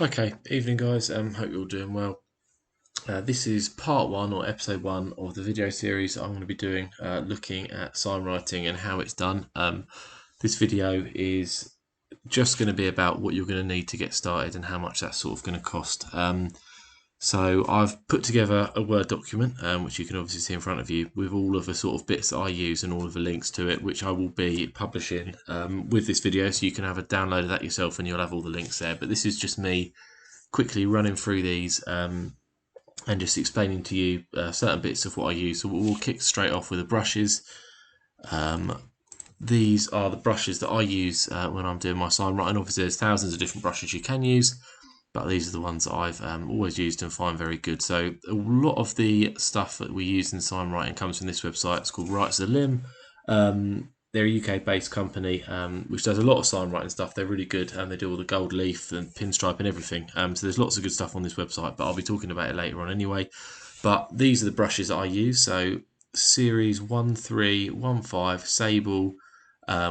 Okay, evening guys, hope you're all doing well. This is part one or episode one of the video series I'm going to be doing looking at sign writing and how it's done. This video is just going to be about what you're going to need to get started and how much that's sort of going to cost. So I've put together a Word document, which you can obviously see in front of you, with all of the sort of bits that I use and all of the links to it, which I will be publishing with this video, so you can have a download of that yourself and you'll have all the links there. But this is just me quickly running through these and just explaining to you certain bits of what I use. So we'll kick straight off with the brushes. These are the brushes that I use when I'm doing my sign writing. Obviously there's thousands of different brushes you can use, but these are the ones that I've always used and find very good. So a lot of the stuff that we use in sign writing comes from this website. It's called Write to the Limb. They're a UK-based company which does a lot of sign writing stuff. They're really good, and they do all the gold leaf and pinstripe and everything. So there's lots of good stuff on this website, but I'll be talking about it later on anyway. But these are the brushes that I use. So Series 1315 Sable,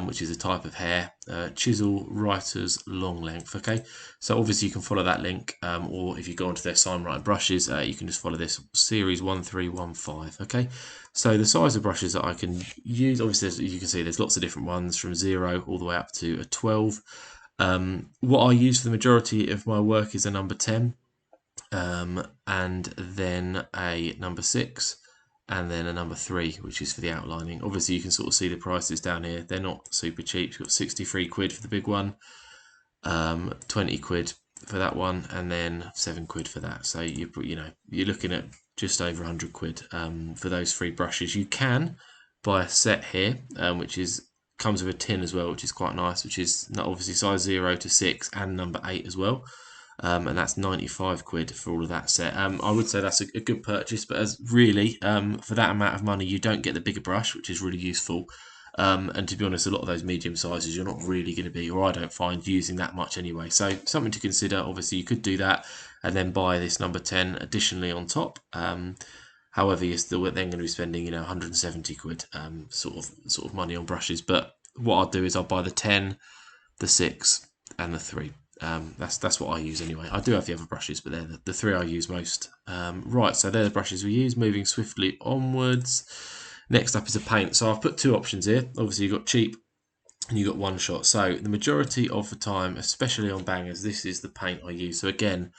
which is a type of hair, chisel, writer's long length. Okay, so obviously you can follow that link, or if you go onto their sign writing brushes, you can just follow this Series 1315. Okay, so the size of brushes that I can use, obviously as you can see, there's lots of different ones from 0 all the way up to a 12. What I use for the majority of my work is a number 10, and then a number 6, and then a number 3, which is for the outlining. Obviously you can sort of see the prices down here. They're not super cheap. You've got 63 quid for the big one, 20 quid for that one, and then 7 quid for that. So you're looking at just over 100 quid for those 3 brushes. You can buy a set here, which comes with a tin as well, which is quite nice, which is obviously size 0 to 6 and number 8 as well. And that's 95 quid for all of that set. I would say that's a good purchase, but as really for that amount of money, you don't get the bigger brush, which is really useful. And to be honest, a lot of those medium sizes, you're not really going to be, or I don't find, using that much anyway. So something to consider. Obviously, you could do that and then buy this number 10 additionally on top. However, you're still then going to be spending, 170 quid sort of money on brushes. But what I'll do is I'll buy the 10, the 6, and the 3. That's what I use anyway. I do have the other brushes, but they're the 3 I use most. Right, so they're the brushes we use. Moving swiftly onwards. Next up is a paint. So I've put 2 options here. Obviously, you've got cheap and you've got one shot. So the majority of the time, especially on bangers, this is the paint I use. So again,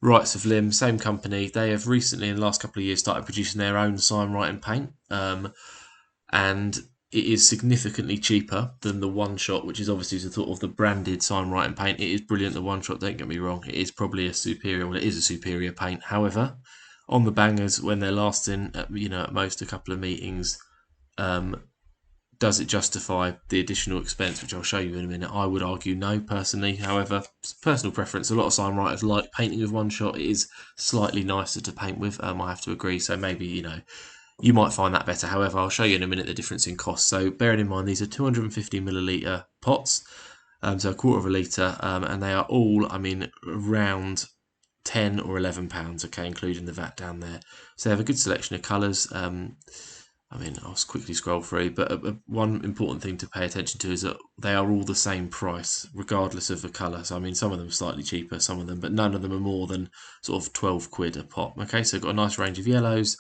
Rights of Limb, same company. They have recently, in the last couple of years, started producing their own sign writing paint. And it is significantly cheaper than the one shot, which is obviously the sort of the branded sign writing paint. It is brilliant, the one shot, don't get me wrong. It is probably a superior, well, it is a superior paint. However, on the bangers, when they're lasting, at most a couple of meetings, does it justify the additional expense, which I'll show you in a minute? I would argue no, personally. However, it's personal preference. A lot of sign writers like painting with one shot. It is slightly nicer to paint with, I have to agree. So maybe, you might find that better. However, I'll show you in a minute the difference in cost. So bearing in mind, these are 250 milliliter pots, so a quarter of a litre, and they are all, around 10 or 11 pounds, okay, including the VAT down there. So they have a good selection of colours. I'll quickly scroll through, but one important thing to pay attention to is that they are all the same price, regardless of the colour. So, some of them are slightly cheaper, some of them, but none of them are more than sort of 12 quid a pop. Okay, so got a nice range of yellows.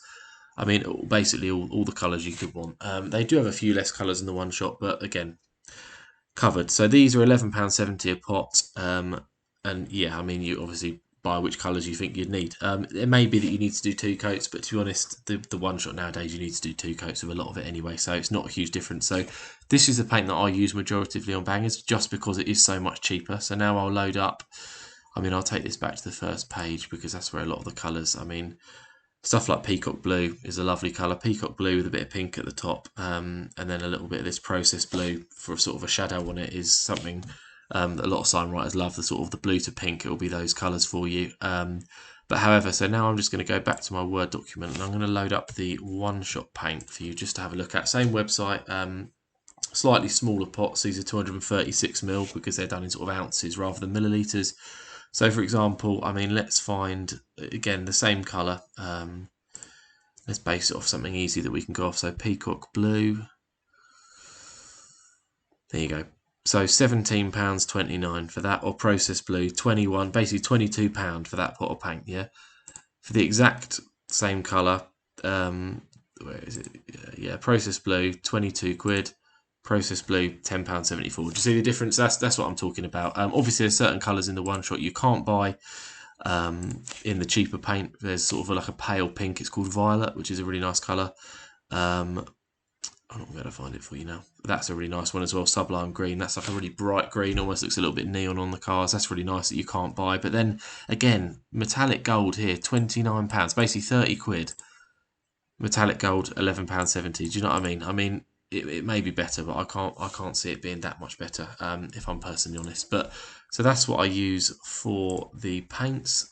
Basically all the colours you could want. They do have a few less colours in the one shot, but again, covered. So these are £11.70 a pot. And yeah, you obviously buy which colours you think you'd need. It may be that you need to do 2 coats, but to be honest, the one shot nowadays you need to do 2 coats of a lot of it anyway, so it's not a huge difference. So this is the paint that I use majoritively on bangers, just because it is so much cheaper. So now I'll load up. I'll take this back to the first page because that's where a lot of the colours. Stuff like peacock blue is a lovely colour. Peacock blue with a bit of pink at the top, and then a little bit of this process blue for sort of a shadow on it is something that a lot of sign writers love. The sort of the blue to pink, it will be those colours for you. But however, so now I'm just going to go back to my Word document and I'm going to load up the one-shot paint for you just to have a look at. Same website, slightly smaller pots. These are 236ml because they're done in sort of ounces rather than millilitres. So for example, let's find, again, the same colour. Let's base it off something easy that we can go off. So peacock blue. There you go. So £17.29 for that, or process blue 21, basically £22 for that pot of paint. Yeah, for the exact same colour. Where is it? Yeah, process blue 22 quid. Process blue £10.74. Do you see the difference? That's what I'm talking about. Obviously, there's certain colours in the one shot you can't buy. In the cheaper paint, there's sort of like a pale pink. It's called violet, which is a really nice colour. I'm not going to find it for you now. That's a really nice one as well. Sublime green. That's like a really bright green. Almost looks a little bit neon on the cars. That's really nice that you can't buy. But then again, metallic gold here, £29. Basically 30 quid. Metallic gold, £11.70. Do you know what I mean? I mean, it may be better, but I can't see it being that much better, if I'm personally honest. But so that's what I use for the paints.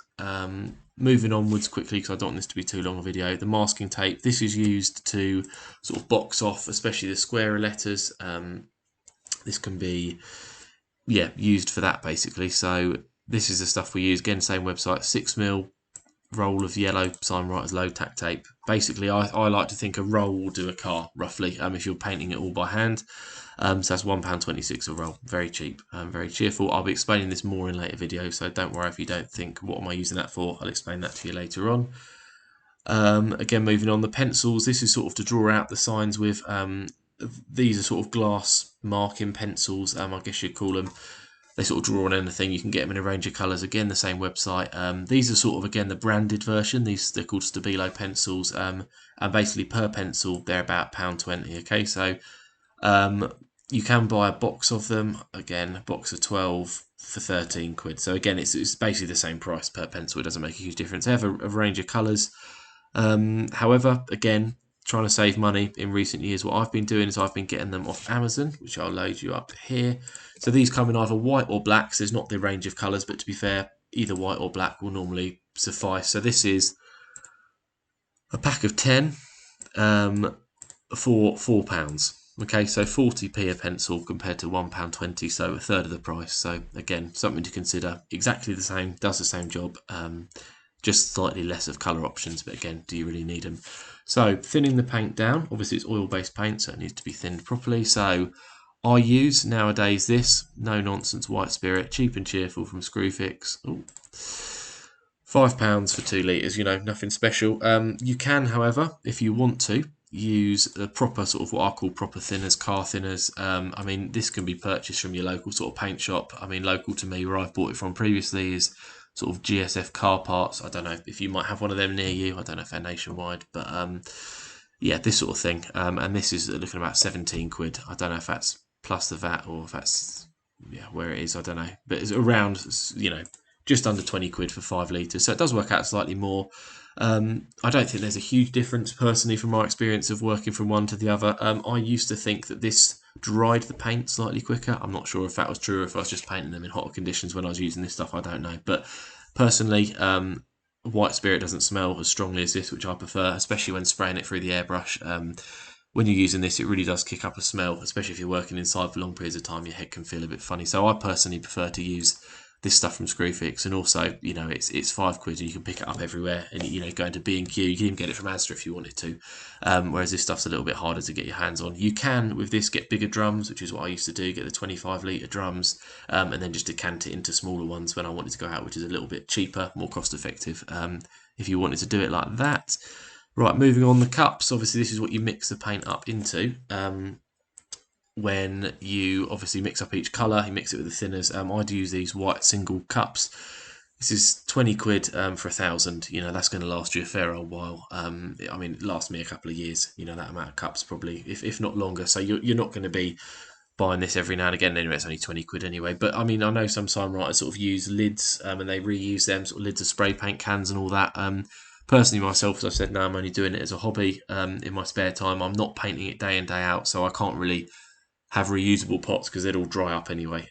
Moving onwards quickly, because I don't want this to be too long a video. The masking tape. This is used to sort of box off, especially the squarer letters. This can be, yeah, used for that basically. So this is the stuff we use. Again, same website, 6mm roll of yellow Signwriter's low tack tape. Basically, I like to think a roll will do a car roughly. If you're painting it all by hand. So that's £1.26 a roll. Very cheap, very cheerful. I'll be explaining this more in later videos, so don't worry if you don't think, what am I using that for? I'll explain that to you later on. Again, moving on, the pencils. This is sort of to draw out the signs with. These are sort of glass marking pencils, I guess you'd call them. They sort of draw on anything. You can get them in a range of colours. Again, the same website. These are sort of, again, the branded version. They're called Stabilo pencils. And basically per pencil, they're about £1.20. Okay, so you can buy a box of them. Again, a box of 12 for 13 quid. So again, it's basically the same price per pencil. It doesn't make a huge difference. They have a range of colours. However, again, trying to save money in recent years, what I've been doing is I've been getting them off Amazon, which I'll load you up here. So these come in either white or black. So there's not the range of colours, but to be fair, either white or black will normally suffice. So this is a pack of 10 for £4. Okay, so 40p a pencil compared to £1.20, so a third of the price. So again, something to consider. Exactly the same, does the same job, just slightly less of colour options. But again, do you really need them? So thinning the paint down. Obviously, it's oil-based paint, so it needs to be thinned properly. So I use nowadays this no nonsense white spirit, cheap and cheerful from Screwfix. Ooh. £5 for 2 litres, you know, nothing special. You can, however, if you want to, use a proper sort of what I call proper thinners, car thinners. I mean, this can be purchased from your local sort of paint shop. I mean, local to me, where I've bought it from previously, is sort of GSF car parts. I don't know if you might have one of them near you. I don't know if they're nationwide, but yeah, this sort of thing. And this is looking about 17 quid. I don't know if that's plus the VAT or if that's, yeah, where it is. I don't know, but it's around, you know, just under 20 quid for 5 litres. So it does work out slightly more. I don't think there's a huge difference personally from my experience of working from one to the other. I used to think that this dried the paint slightly quicker. I'm not sure if that was true or if I was just painting them in hotter conditions when I was using this stuff. I don't know. But personally, white spirit doesn't smell as strongly as this, which I prefer, especially when spraying it through the airbrush. When you're using this, it really does kick up a smell, especially if you're working inside for long periods of time. Your head can feel a bit funny. So I personally prefer to use this stuff from Screwfix, and also, you know, it's £5 and you can pick it up everywhere, and you know, go into B&Q, you can even get it from Asda if you wanted to, whereas this stuff's a little bit harder to get your hands on. You can with this get bigger drums, which is what I used to do, get the 25 litre drums, and then just decant it into smaller ones when I wanted to go out, which is a little bit cheaper, more cost effective, if you wanted to do it like that. Right, moving on, the cups. Obviously this is what you mix the paint up into. When you obviously mix up each colour, you mix it with the thinners. I'd use these white single cups. This is 20 quid for 1,000. You know, that's going to last you a fair old while. I mean, it lasts me a couple of years, you know, that amount of cups probably, if not longer. So you're not going to be buying this every now and again. Anyway, it's only 20 quid anyway. But I mean, I know some Signwriters sort of use lids and they reuse them, sort of lids of spray paint cans and all that. Personally, myself, as I said, now I'm only doing it as a hobby in my spare time. I'm not painting it day in, day out, so I can't really have reusable pots because they'd all dry up anyway.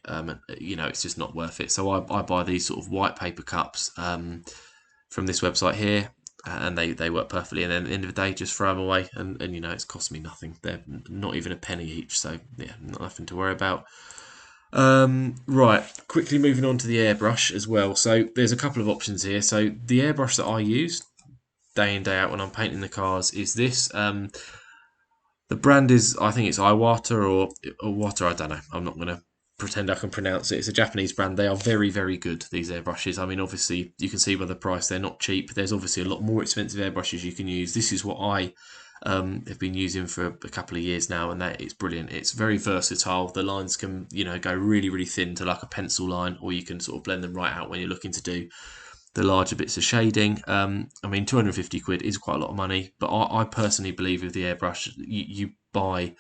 You know, it's just not worth it. So I buy these sort of white paper cups from this website here, and they work perfectly. And then at the end of the day, just throw them away, and you know, it's cost me nothing. They're not even a penny each, so yeah, nothing to worry about. Right, quickly moving on to the airbrush as well. So there's a couple of options here. So the airbrush that I use day in, day out when I'm painting the cars is this. The brand is, I think it's Iwata or Wata, I don't know. I'm not going to pretend I can pronounce it. It's a Japanese brand. They are very, very good, these airbrushes. I mean, obviously, you can see by the price, they're not cheap. There's obviously a lot more expensive airbrushes you can use. This is what I have been using for a couple of years now, and that it's brilliant. It's very versatile. The lines can, go really, really thin to like a pencil line, or you can sort of blend them right out when you're looking to do the larger bits of shading. I mean, 250 quid is quite a lot of money, but I personally believe with the airbrush, you buy,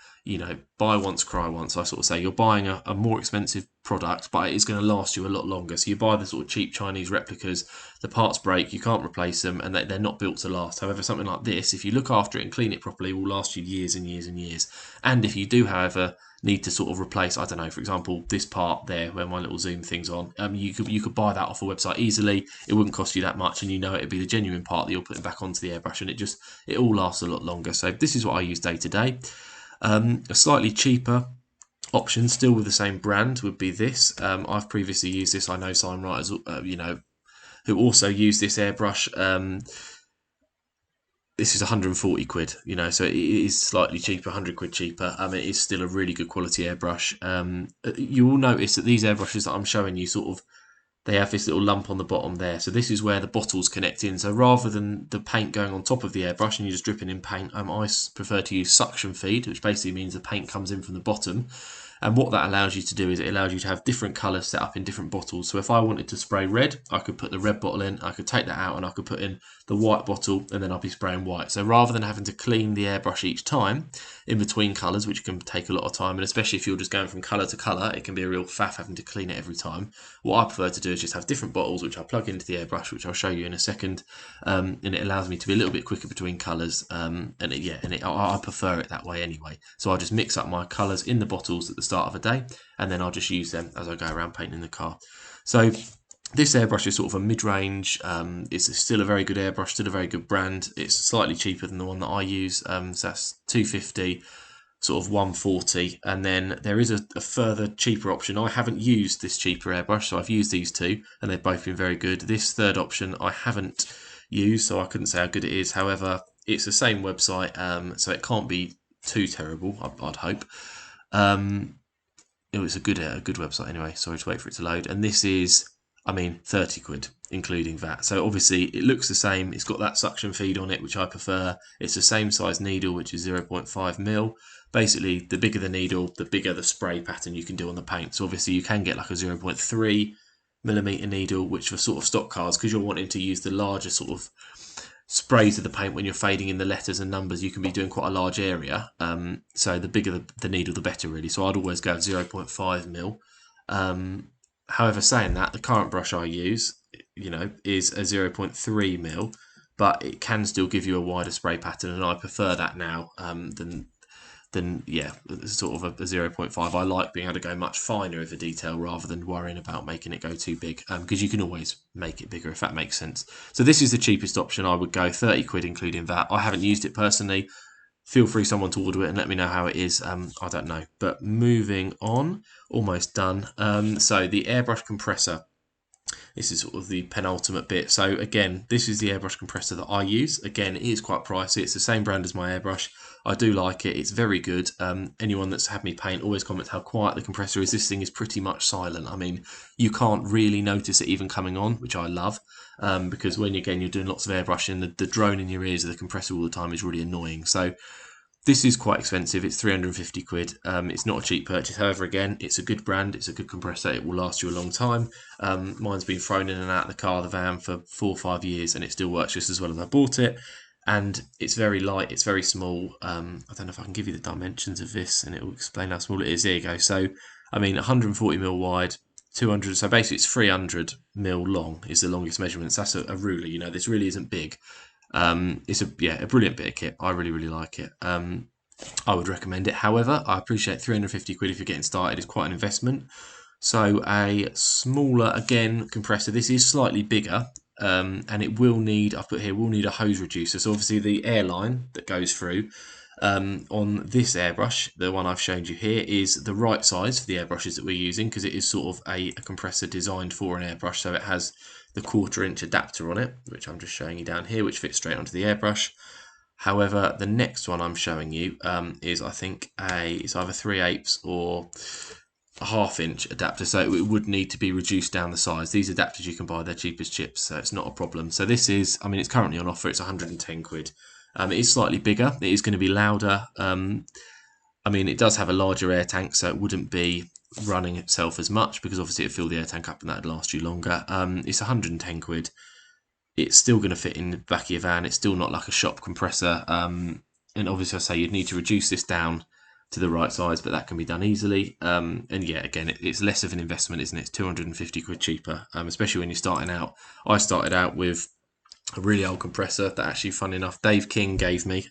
buy once, cry once. I sort of say you're buying a more expensive product, but it's going to last you a lot longer. So you buy the sort of cheap Chinese replicas, the parts break, you can't replace them, and they're not built to last. However, something like this, if you look after it and clean it properly, will last you years and years and years. And if you do, however, need to sort of replace, I don't know, for example, this part there where my little zoom thing's on, you could buy that off a website easily. It wouldn't cost you that much, and it'd be the genuine part that you're putting back onto the airbrush, and it all lasts a lot longer. So this is what I use day to day. A slightly cheaper option, still with the same brand, would be this. I've previously used this. I know Signwriters, who also use this airbrush. This is 140 quid, so it is slightly cheaper, 100 quid cheaper. It is still a really good quality airbrush. You will notice that these airbrushes that I'm showing you they have this little lump on the bottom there. So this is where the bottles connect in. So rather than the paint going on top of the airbrush and you're just dripping in paint, I prefer to use suction feed, which basically means the paint comes in from the bottom. And what that allows you to do is it allows you to have different colours set up in different bottles. So if I wanted to spray red, I could put the red bottle in, I could take that out and I could put in the white bottle, and then I'll be spraying white. So rather than having to clean the airbrush each time in between colours, which can take a lot of time, and especially if you're just going from colour to colour, it can be a real faff having to clean it every time. What I prefer to do is just have different bottles, which I plug into the airbrush, which I'll show you in a second, and it allows me to be a little bit quicker between colours, I prefer it that way anyway. So I'll just mix up my colours in the bottles at the start of a day, and then I'll just use them as I go around painting the car. So this airbrush is sort of a mid-range. It's still a very good airbrush, still a very good brand. It's slightly cheaper than the one that I use, so that's 250, sort of 140, and then there is a further cheaper option. I haven't used this cheaper airbrush, so I've used these two, and they've both been very good. This third option I haven't used, so I couldn't say how good it is. However, it's the same website, so it can't be too terrible, I'd hope. It was a good website anyway. Sorry to wait for it to load. And this is, 30 quid, including VAT. So obviously it looks the same. It's got that suction feed on it, which I prefer. It's the same size needle, which is 0.5 mil. Basically, the bigger the needle, the bigger the spray pattern you can do on the paint. So obviously you can get like a 0.3 millimeter needle, which for sort of stock cars, because you're wanting to use the larger sort of sprays of the paint when you're fading in the letters and numbers, you can be doing quite a large area. So the bigger the needle, the better, really. So I'd always go 0.5 mil. However, saying that, the current brush I use, is a 0.3 mil, but it can still give you a wider spray pattern, and I prefer that now than sort of a 0.5. I like being able to go much finer with the detail rather than worrying about making it go too big, because you can always make it bigger if that makes sense. So this is the cheapest option. I would go 30 quid including that. I haven't used it personally. Feel free someone to order it and let me know how it is. I don't know. But moving on, almost done. So the Airbrush Compressor. This is sort of the penultimate bit. So again, this is the airbrush compressor that I use. Again, it is quite pricey. It's the same brand as my airbrush. I do like it. It's very good. Anyone that's had me paint always comments how quiet the compressor is. This thing is pretty much silent. You can't really notice it even coming on, which I love, because when you're doing lots of airbrushing, the drone in your ears of the compressor all the time is really annoying. So this is quite expensive. It's 350 quid. It's not a cheap purchase. However, again, it's a good brand. It's a good compressor. It will last you a long time. Mine's been thrown in and out of the car, the van, for 4 or 5 years, and it still works just as well as I bought it. And it's very light. It's very small. I don't know if I can give you the dimensions of this, and it will explain how small it is. There you go. So, 140 mil wide, 200. So basically, it's 300 mil long is the longest measurements. That's a ruler. This really isn't big. It's a brilliant bit of kit. I really, really like it. I would recommend it. However, I appreciate 350 quid if you're getting started is quite an investment. So a smaller, again, compressor. This is slightly bigger, and it will need, I've put here, will need a hose reducer. So obviously the air line that goes through on this airbrush, the one I've shown you here, is the right size for the airbrushes that we're using, because it is sort of a compressor designed for an airbrush. So it has the 1/4 inch adapter on it, which I'm just showing you down here, which fits straight onto the airbrush. However, the next one I'm showing you is, I think, it's either 3/8 or a 1/2 inch adapter, so it would need to be reduced down the size. These adapters you can buy, they're cheap as chips, so it's not a problem. So this is, I mean, it's currently on offer, it's 110 quid. It is slightly bigger, it is going to be louder. I mean, it does have a larger air tank, so it wouldn't be running itself as much, because obviously it'd fill the air tank up and that'd last you longer. It's 110 quid. It's still going to fit in the back of your van. It's still not like a shop compressor. And obviously I say you'd need to reduce this down to the right size, but that can be done easily. And yeah, again, it's less of an investment, isn't it? It's 250 quid cheaper, especially when you're starting out. I started out with a really old compressor that actually, fun enough, Dave King gave me.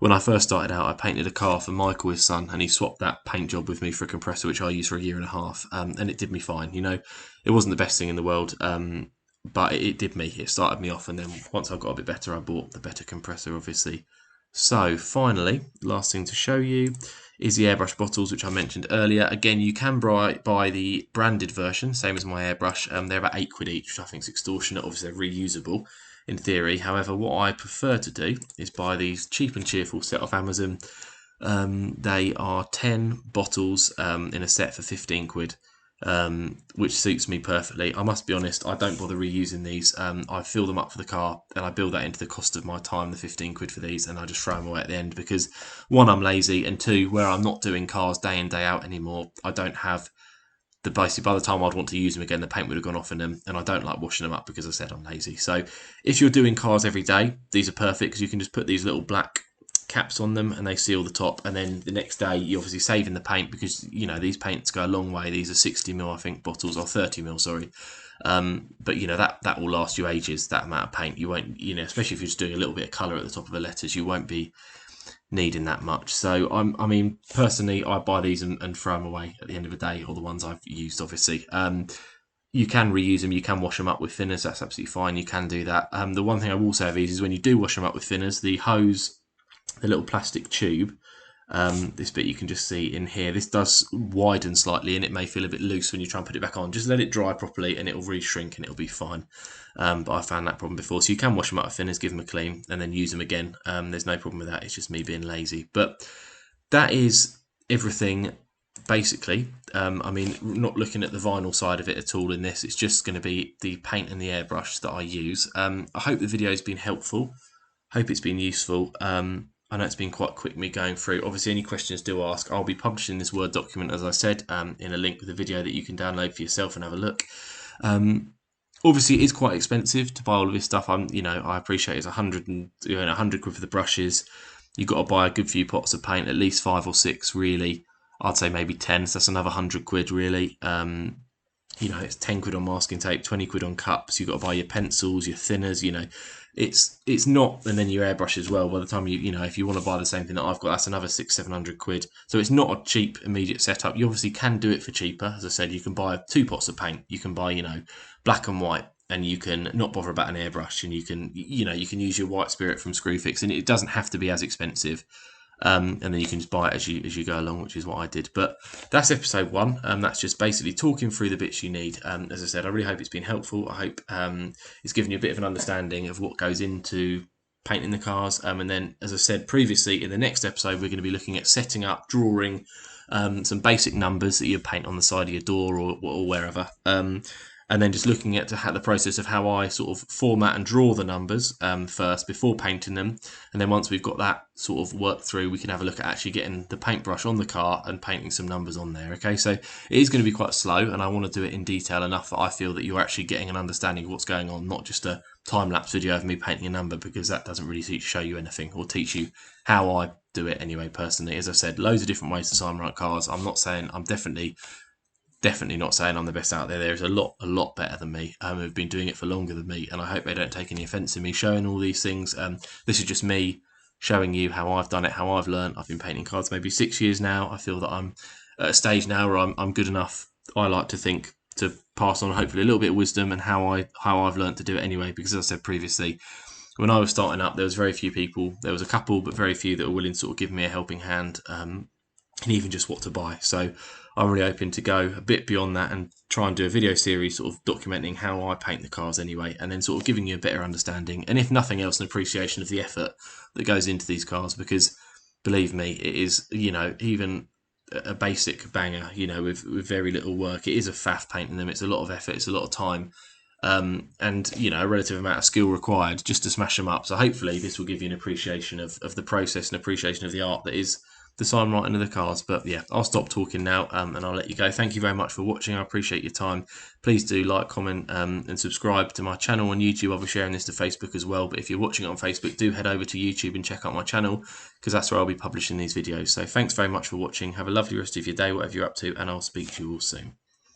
When I first started out, I painted a car for Michael, his son, and he swapped that paint job with me for a compressor, which I used for a year and a half, and it did me fine. You know, it wasn't the best thing in the world, but it did me. It started me off, and then once I got a bit better, I bought the better compressor, obviously. So finally, last thing to show you is the Airbrush bottles, which I mentioned earlier. Again, you can buy the branded version, same as my airbrush. They're about 8 quid each, which I think is extortionate. Obviously, they're reusable in theory. However, what I prefer to do is buy these cheap and cheerful set off Amazon. They are 10 bottles in a set for 15 quid. Which suits me perfectly. I must be honest, I don't bother reusing these. I fill them up for the car and I build that into the cost of my time, the 15 quid for these, and I just throw them away at the end because, one, I'm lazy, and two, where I'm not doing cars day in day out anymore, I don't have the, basically by the time I'd want to use them again, the paint would have gone off in them, and I don't like washing them up because I said I'm lazy. So if you're doing cars every day, these are perfect because you can just put these little black caps on them and they seal the top, and then the next day you're obviously saving the paint because, you know, these paints go a long way. These are 60ml, I think, bottles, or 30ml, sorry. But you know, that will last you ages, that amount of paint. You won't, you know, especially if you're just doing a little bit of colour at the top of the letters, you won't be needing that much. So I mean, personally, I buy these and throw them away at the end of the day, or the ones I've used, obviously. You can reuse them, you can wash them up with thinners, that's absolutely fine, you can do that. The one thing I will say of these is when you do wash them up with thinners, the hose, the little plastic tube, this bit you can just see in here, this does widen slightly and it may feel a bit loose when you try and put it back on. Just let it dry properly and it'll re-shrink and it'll be fine. But I found that problem before, so you can wash them up with thinners, give them a clean, and then use them again. There's no problem with that, it's just me being lazy. But that is everything, basically. I mean, not looking at the vinyl side of it at all in this, it's just going to be the paint and the airbrush that I use. I hope the video has been helpful, hope it's been useful. I know it's been quite quick me going through. Obviously, any questions do ask. I'll be publishing this Word document, as I said, in a link with a video that you can download for yourself and have a look. Obviously, it is quite expensive to buy all of this stuff. You know, I appreciate it's 100 quid for the brushes. You've got to buy a good few pots of paint, at least 5 or 6, really. I'd say maybe 10, so that's another 100 quid, really. You know, it's 10 quid on masking tape, 20 quid on cups. You've got to buy your pencils, your thinners, you know. It's not, and then your airbrush as well. By the time you know, if you want to buy the same thing that I've got, that's another 600-700 quid. So it's not a cheap immediate setup. You obviously can do it for cheaper. As I said, you can buy 2 pots of paint. You can buy, you know, black and white, and you can not bother about an airbrush, and you can, you know, you can use your white spirit from Screwfix, and it doesn't have to be as expensive. And then you can just buy it as you go along, which is what I did. But that's episode 1. That's just basically talking through the bits you need. As I said, I really hope it's been helpful. I hope it's given you a bit of an understanding of what goes into painting the cars. And then, as I said previously, in the next episode, we're going to be looking at setting up, drawing some basic numbers that you paint on the side of your door or wherever. And then just looking at the process of how I sort of format and draw the numbers first before painting them. And then once we've got that sort of worked through, we can have a look at actually getting the paintbrush on the car and painting some numbers on there. Okay, so it is going to be quite slow, and I want to do it in detail enough that I feel that you're actually getting an understanding of what's going on, not just a time-lapse video of me painting a number, because that doesn't really show you anything or teach you how I do it anyway, personally. As I said, loads of different ways to Signwrite cars. I'm not saying I'm definitely not saying I'm the best out there. There's a lot better than me who've been doing it for longer than me, and I hope they don't take any offence in me showing all these things. This is just me showing you how I've done it, how I've learned. I've been painting cards maybe 6 years now. I feel that I'm at a stage now where I'm good enough, I like to think, to pass on hopefully a little bit of wisdom and how I've learned to do it anyway. Because as I said previously, when I was starting up, there was very few people. There was a couple, but very few that were willing to sort of give me a helping hand, and even just what to buy. So I'm really hoping to go a bit beyond that and try and do a video series sort of documenting how I paint the cars anyway, and then sort of giving you a better understanding, and if nothing else, an appreciation of the effort that goes into these cars. Because believe me, it is, you know, even a basic banger, you know, with very little work. It is a faff painting them. It's a lot of effort. It's a lot of time. And you know, a relative amount of skill required just to smash them up. So hopefully this will give you an appreciation of the process and appreciation of the art that is the sign writing of the cards. But yeah, I'll stop talking now, and I'll let you go. Thank you very much for watching. I appreciate your time. Please do like, comment, and subscribe to my channel on YouTube. I'll be sharing this to Facebook as well, but if you're watching it on Facebook, do head over to YouTube and check out my channel, because that's where I'll be publishing these videos. So thanks very much for watching. Have a lovely rest of your day, whatever you're up to, and I'll speak to you all soon.